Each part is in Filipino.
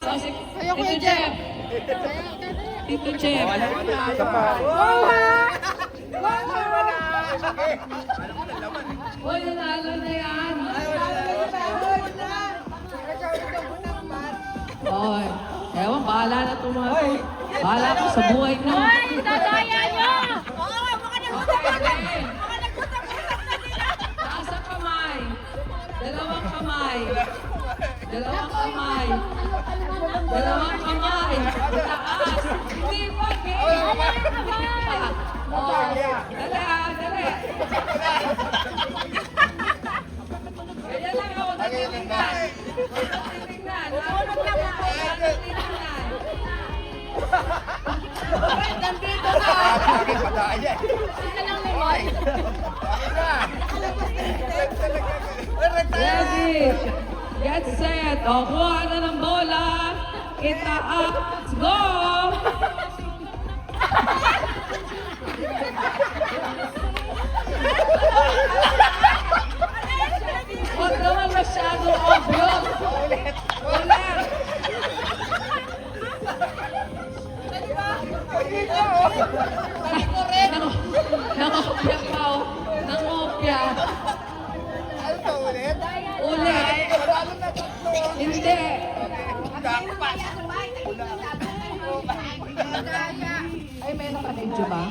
Ayaw ko yung Jeff. Tito Jeff. Hoy, nanalo na yan. Hoy, ewan, bahala na ito mga to. Bahala ko sa buhay na. Hoy, dadaya nyo! Taas ang kamay. Dalawang kamay. Dalawang kamay. Dalawang kamay. Taas. Hindi pa, game. Oh, dali ah, dali. Ganyan lang ako, natitignan. Natitignan. Natitignan. Ay, nandito na. Isa lang lemon. Ready. Get set. O, kuha na ng bola. Itaas. Go! Huwag naman masyadong obvious. Ulit. Nangopya pa o. Nangopya. Ulit. Hindi. Ay, may naka-video ba?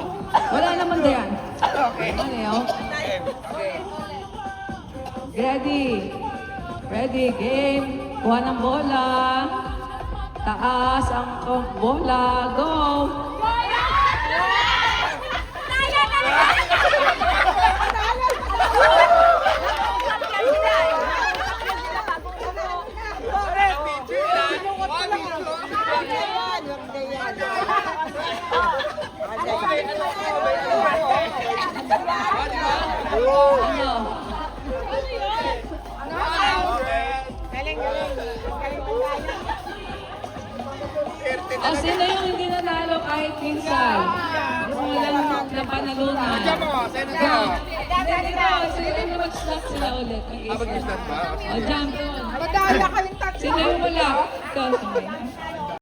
Wala naman diyan. Okay. Ano yun? Ready. Ready, game. Kuha ng bola. Taas ang bola. Go! O sino yung hindi nanalo kahit minsan? Yung walang napanalunan. Sino yung mag-slot sila ulit? Mag-slot ba? O, jump doon. Madaya kayong tatlo. Sino yung wala? Ikaw, sorry.